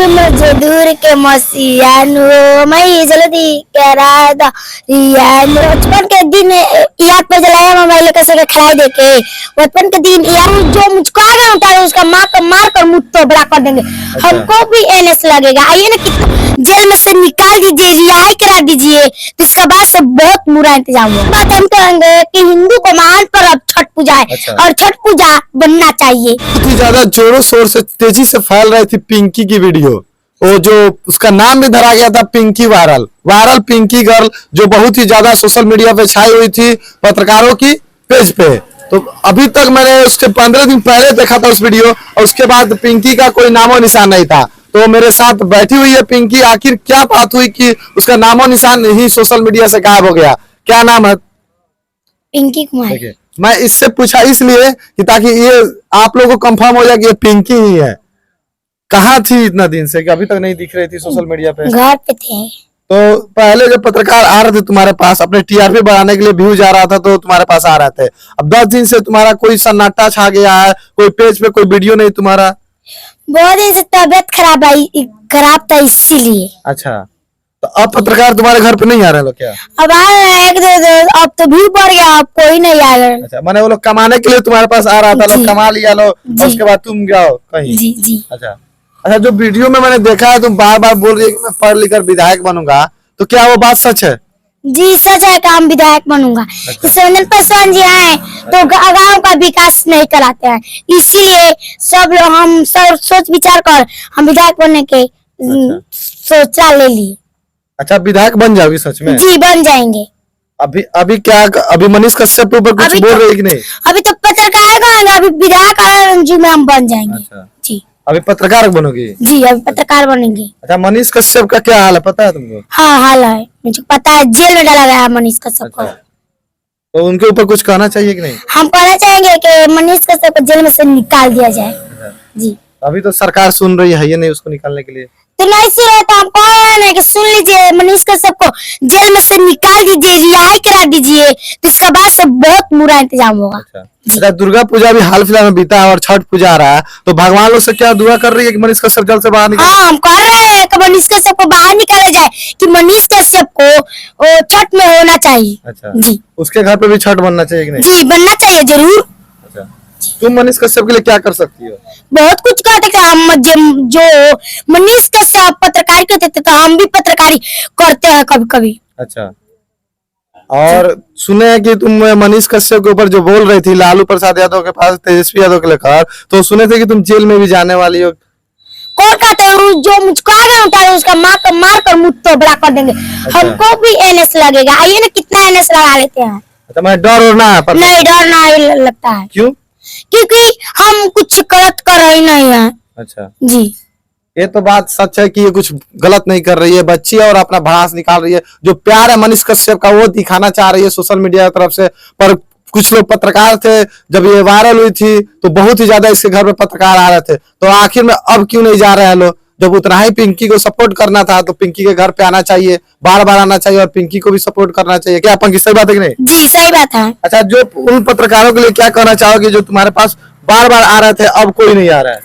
मजदूर के मसीहानु मैं जल्दी करा दो रियानु। बचपन के दिन याद पे जलाया मोबाइल का सके खिलाई देके बचपन के दिन यार जो मुझको आगे उठा उसका मार कर मुँह तो बड़ा कर देंगे। हमको भी एनएस लगेगा। आइए ना कितना जेल में से निकाल दीजिए रिहाई करा दीजिए तो इसका बाद से बहुत बुरा इंतजाम होगा। बात हम कहेंगे कि हिंदू को महान पर्व छठ पूजा है और छठ पूजा बनना चाहिए। बहुत ज्यादा जोरों शोर से तेजी से फैल रही थी पिंकी की वीडियो। वो जो उसका नाम भी धरा गया था पिंकी वायरल पिंकी गर्ल, जो बहुत ही ज्यादा सोशल मीडिया पे छाई हुई थी पत्रकारों की पेज पे। तो अभी तक मैंने उसके 15 दिन पहले देखा था उस वीडियो और उसके बाद पिंकी का कोई नामो निशान नहीं था। तो मेरे साथ बैठी हुई है पिंकी। आखिर क्या बात हुई कि उसका नामो निशान ही सोशल मीडिया से गायब हो गया? क्या नाम है? पिंकी कुमार। मैं इससे पूछा इसलिए कि ताकि ये आप लोगों को कंफर्म हो जाए कि ये पिंकी ही है। कहाँ थी इतना दिन से कि अभी तक नहीं दिख रही थी सोशल मीडिया पे? घर पे थे। तो पहले जब पत्रकार आ रहे थे तुम्हारे पास अपने टीआरपी बढ़ाने के लिए व्यूज आ रहा था तो तुम्हारे पास आ रहे थे। अब 10 दिन से तुम्हारा कोई सन्नाटा छा गया है, कोई पेज पे कोई वीडियो नहीं तुम्हारा। बहुत दिन से तबियत खराब था इसीलिए। अच्छा, तो अब पत्रकार तुम्हारे घर पे नहीं आ रहे लोग क्या? अब आ रहे हैं अब तो भीड़ बढ़ गया, अब कोई नहीं आ रहा। अच्छा, माने वो लोग कमाने के लिए तुम्हारे पास आ रहा था, लोग कमा लिया लो और उसके बाद तुम जाओ कहीं। जी जी। अच्छा, जो वीडियो में मैंने देखा है तुम बार बार बोल रही है कि मैं पढ़ लिख कर विधायक बनूंगा, तो क्या वो बात सच है? जी सच है, काम विधायक बनूंगा। सोनल पासवान जी आए तो गांव का विकास नहीं कराते हैं, इसीलिए सब लोग हम सब सोच विचार कर हम विधायक बनने के सोचा ले लिए। अच्छा, विधायक बन जाओगी सच में? जी बन जाएंगे। अभी क्या अभी मनीष कश्यप के ऊपर कुछ बोल रहे कि नहीं? अभी तो पत्रकार का, अभी विधायक जी में हम बन जाएंगे। जी अभी पत्रकार बनोगी? जी अभी पत्रकार बनेंगे। अच्छा, मनीष कश्यप का क्या हाल है पता है तुमको? हाँ हाल है, मुझे पता है, जेल में डाला गया है मनीष कश्यप को। तो उनके ऊपर कुछ कहना चाहिए कि नहीं? हम कहना चाहेंगे कि मनीष कश्यप को जेल में से निकाल दिया जाए। जी अभी तो सरकार सुन रही है ये नहीं उसको निकालने के लिए, तो नहीं सुन रहे तो हम कह रहे हैं कि सुन लीजिए, मनीष कश्यप को जेल में से निकाल दीजिए, रिहाई करा दीजिए तो इसका बाद से बहुत बुरा इंतजाम होगा। अच्छा, दुर्गा पूजा भी हाल फिलहाल में बीता है और छठ पूजा आ रहा है, तो भगवान लोग से क्या दुआ कर रही है कि मनीष कश्यप जल्द से बाहर निकले? हाँ हम कह रहे हैं कि मनीष कश्यप को बाहर निकाला जाए, कि मनीष कश्यप को छठ में होना चाहिए। अच्छा जी, उसके घर पे भी छठ बनना चाहिए कि नहीं? जी बनना चाहिए जरूर। तुम मनीष कश्यप के लिए क्या कर सकती हो? बहुत कुछ करते थे हम, जो मनीष कश्यप पत्रकारी करते थे तो हम भी पत्रकारी करते हैं कभी कभी। अच्छा, और सुने हैं कि तुम मनीष कश्यप के ऊपर जो बोल रही थी लालू प्रसाद यादव के पास तेजस्वी यादव के लेकर, तो सुने थे कि तुम जेल में भी जाने वाली हो। कौन कहते हैं? जो मुझको आगे उठा उसका मार कर मुँह तो बड़ा कर देंगे। हमको भी एनएस लगेगा। आइए ना कितना एनएस लगा लेते हैं। अच्छा, मैं डर और ना नहीं डर नहीं लगता है। क्यों? क्योंकि हम कुछ गलत कर रहे नहीं है। अच्छा जी, ये तो बात सच है कि ये कुछ गलत नहीं कर रही है बच्ची और अपना भड़ास निकाल रही है। जो प्यार है मनीष कश्यप का वो दिखाना चाह रही है सोशल मीडिया की तरफ से। पर कुछ लोग पत्रकार थे, जब ये वायरल हुई थी तो बहुत ही ज्यादा इसके घर पे पत्रकार आ रहे थे, तो आखिर में अब क्यों नहीं जा रहे हैं लोग? जब उतना ही पिंकी को सपोर्ट करना था तो पिंकी के घर पे आना चाहिए, बार बार आना चाहिए और पिंकी को भी सपोर्ट करना चाहिए। क्या पंकज सही बात है कि नहीं? जी सही बात है। अच्छा, जो उन पत्रकारों के लिए क्या कहना चाहोगे जो तुम्हारे पास बार बार आ रहे थे अब कोई नहीं आ रहा है?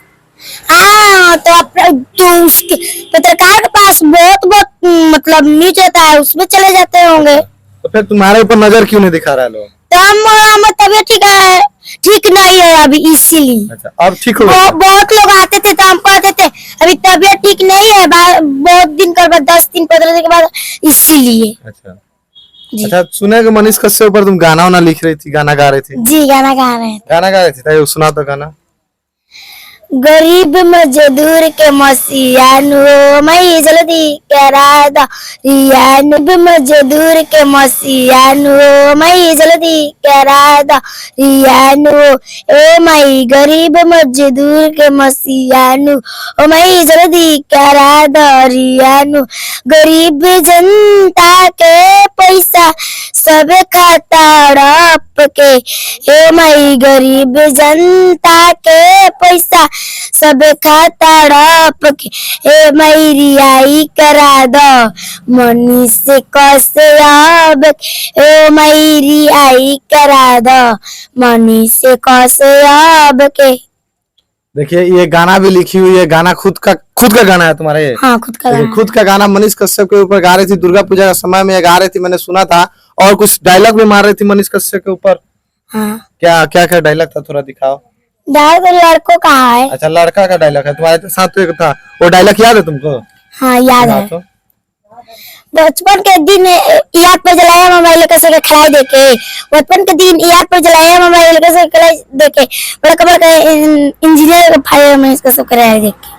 हाँ तो उसके पत्रकार के पास बहुत मतलब न्यूज रहता है, उसमें चले जाते होंगे। तो फिर तुम्हारे ऊपर नजर क्यों नहीं दिखा रहा है लोग? तो हम तबियत ठीक नहीं है अभी इसीलिए। अच्छा, अब ठीक हो? बहुत लोग आते थे तो हम कहते थे अभी तबियत ठीक नहीं है, बहुत दिन के बाद 10 दिन 15 दिन के बाद, इसीलिए। अच्छा, सुने कि मनीष कश्यप पर तुम गाना वाना लिख रही थी, गाना गा रही थी? जी गाना गा रहे थे, सुना तो गाना। गरीब मजदूर के मसीहानु मैं जल्दी करा दो रियानु। मजदूर के मसीहानु मैं जल्दी करा दो रियानु। ए मई गरीब मजदूर के मसीहानु मैं जल्दी करा दो रियानु। गरीब जनता के पैसा सब खाता हड़प के, ए मई गरीब जनता के पैसा सब खाता हड़प के, ए मई रिहाई करा दो मनीष कश्यप, ए मई रिहाई करा दो मनीष कश्यप के। देखिए ये गाना भी लिखी हुई है, गाना खुद का गाना है तुम्हारा ये? हाँ, खुद का देखिए, गाना। खुद का गाना मनीष कश्यप के ऊपर गा रही थी, दुर्गा पूजा का समय में ये गा रही थी, मैंने सुना था। और कुछ डायलॉग भी मार रही थी मनीष कश्यप के ऊपर। हाँ, क्या क्या क्या डायलॉग था, थोड़ा दिखाओ। दारू तो लड़कों का है। अच्छा, लड़का का डायलॉग है, तुम्हारे साथ तो एक था, वो डायलॉग याद है तुमको? हाँ, याद है। तो बचपन के दिन याद पर जलाया मोबाइल कैसे के खिलाई देके, बचपन के दिन याद पर जलाया मोबाइल कैसे खिलाई देके, बड़ा खबर का इंजीनियर फायर में इसका सब कराया देके।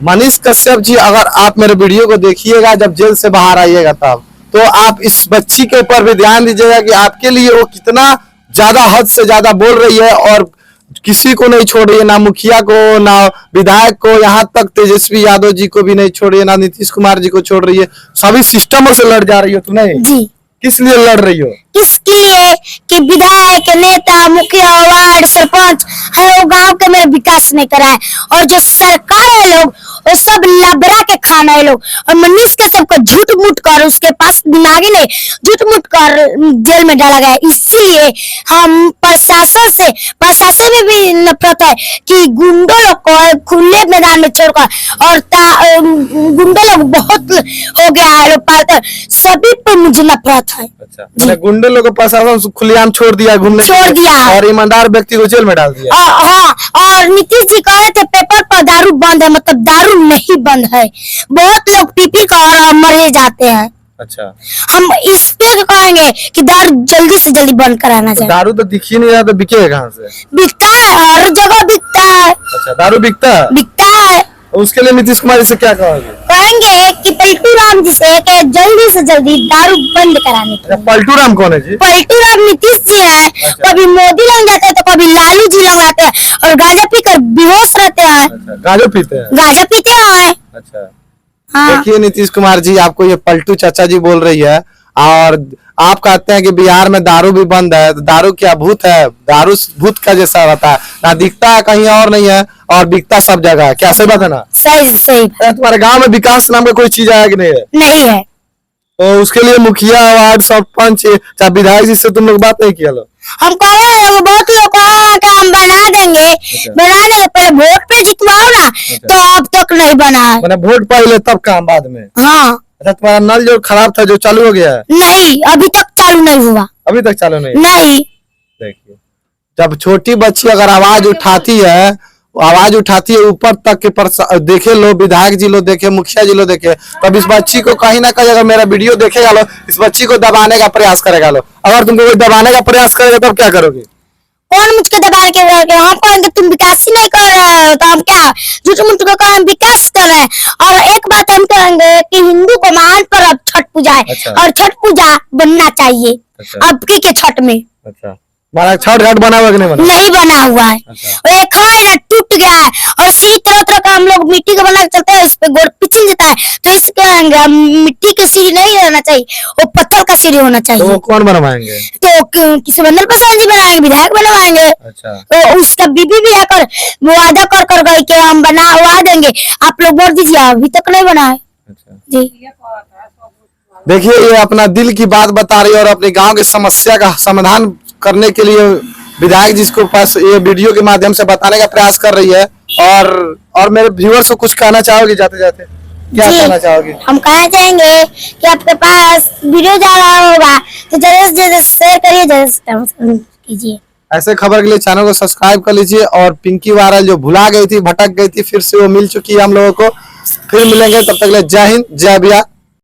मनीष कश्यप जी, अगर आप मेरे वीडियो को देखिएगा जब जेल से बाहर आइएगा तब, तो आप इस बच्ची के ऊपर भी ध्यान दीजिएगा कि आपके लिए वो कितना ज्यादा हद से ज्यादा बोल रही है और किसी को नहीं छोड़ रही है, ना मुखिया को, ना विधायक को, यहाँ तक तेजस्वी यादव जी को भी नहीं छोड़ रही है, ना नीतीश कुमार जी को छोड़ रही है। सभी सिस्टमों से लड़ जा रही हो तुम, नहीं? जी। किस लिए लड़ रही हो? इसके लिए कि विधायक, नेता, मुखिया, वार्ड, सरपंच है वो गांव के में विकास नहीं करा है, और जो सरकार है लोग वो सब लबरा के खाना है लोग। और मनीष के सबको झूठ मूठ कर, उसके पास दिमागी नहीं, झूठ मूठ कर जेल में डाला गया है। इसीलिए हम प्रशासन में भी नफरत है कि गुंडों लोग को खुले मैदान में छोड़कर, और गुंडों लोग बहुत हो गया है लोग पालकर, सभी पे मुझे नफरत है। अच्छा, मैंने गुंडे लोगों को प्रशासन खुलेआम छोड़ दिया घूमने, छोड़ दिया और ईमानदार व्यक्ति को जेल में डाल दिया। हाँ, और नीतीश जी कह रहे थे पेपर पर दारू बंद है, मतलब दारू नहीं बंद है, बहुत लोग पी पी कर मर जाते हैं। अच्छा, हम इस पे कहेंगे कि दारू जल्दी से जल्दी बंद कराना चाहिए। दारू तो दिख ही नहीं रहा, तो बिकेगा कहाँ से? बिकता है, हर जगह बिकता है। अच्छा, दारू बिकता है? उसके लिए नीतीश कुमार जी से क्या कहोगे? कहेंगे कि पलटू राम जी से कि जल्दी से जल्दी दारू बंद कराने के लिए। पलटू राम कौन है जी? पलटू राम नीतीश जी है। कभी मोदी लग जाते हैं तो कभी लालू जी लग जाते हैं, और गांजा पीकर बेहोश रहते हैं। अच्छा, गांजा पीते हैं। अच्छा, हाँ। देखिए नीतीश कुमार जी, आपको ये पलटू चाचा जी बोल रही है, और आप कहते हैं कि बिहार में दारू भी बंद है। तो दारू क्या भूत है? दारू भूत का जैसा रहता है, ना दिखता है कहीं और नहीं है, और बिकता सब जगह है। क्या सही बात है ना? सही। तुम्हारे गांव में विकास नाम का कोई चीज है कि नहीं है? नहीं है। तो उसके लिए मुखिया, वार्ड, सरपंच, चाहे विधायक जी से तुम लोग बात नहीं किया? लो हम कह रहे हैं, बहुत लोग कहा कि हम बना देंगे। बना देंगे, पहले वोट पे जितवाओ ना। तो अब तक नहीं बना है। मैंने वोट पहले तब काम बाद में। हाँ। अच्छा, तुम्हारा नल जो खराब था जो चालू हो गया है? नहीं, अभी तक चालू नहीं हुआ। अभी तक चालू नहीं? देखिए, जब छोटी बच्ची अगर आवाज उठाती है ऊपर तक के देखे लो, विधायक जी लोग देखे, मुखिया जी लोग देखे, तब इस बच्ची को कहीं ना कहीं अगर मेरा वीडियो देखेगा लो, इस बच्ची को दबाने का प्रयास करेगा लो। अगर तुमको कोई दबाने का प्रयास करेगा तब क्या करोगे? कौन मुझको दबा के हम कहेंगे तुम विकास ही नहीं कर रहे हो, तो हम क्या झूठ मूठ को हम विकास कर रहे हैं। और एक बात हम कहेंगे कि हिंदू को महान पर्व छठ पूजा है। अच्छा। और छठ पूजा बनना चाहिए। अच्छा। अब के छठ में। अच्छा, हमारा छठ घाट बना हुआ कि नहीं बना? नहीं बना हुआ है। अच्छा। और एक है ना, टूट गया है, और सीढ़ी तरह तरह का हम लोग मिट्टी का बना के चलते हैं, उस पे गोड़ पिछल जाता है। तो इसके मिट्टी की सीढ़ी नहीं रहना चाहिए, वो पत्थर का सीढ़ी होना चाहिए। तो वो कौन बनवाएंगे? तो किसी मंडल प्रसाद जी बनाएंगे, विधायक बनवाएंगे। अच्छा, तो उसका बीबी भी आकर वादा कर गई कि हम बनवा देंगे, आप लोग वोट दीजिए। अभी तक नहीं बना है। अच्छा जी। देखिए, ये अपना दिल की बात बता रही है और अपने गांव की समस्या का समाधान करने के लिए विधायक जी को पास ये वीडियो के माध्यम से बताने का प्रयास कर रही है। और मेरे व्यूअर्स को कुछ कहना चाहोगे जाते जाते? क्या कहना चाहोगे? हम कहना चाहेंगे कि आपके पास वीडियो जा रहा होगा तो जरूर शेयर करिए, जरूर कीजिए। ऐसे खबर के लिए चैनल को सब्सक्राइब कर लीजिए। और पिंकी वायरल जो भुला गई थी, भटक गई थी, फिर से वो मिल चुकी है हम लोगों को। फिर मिलेंगे, तब तक के लिए जय हिंद, जय बिहार।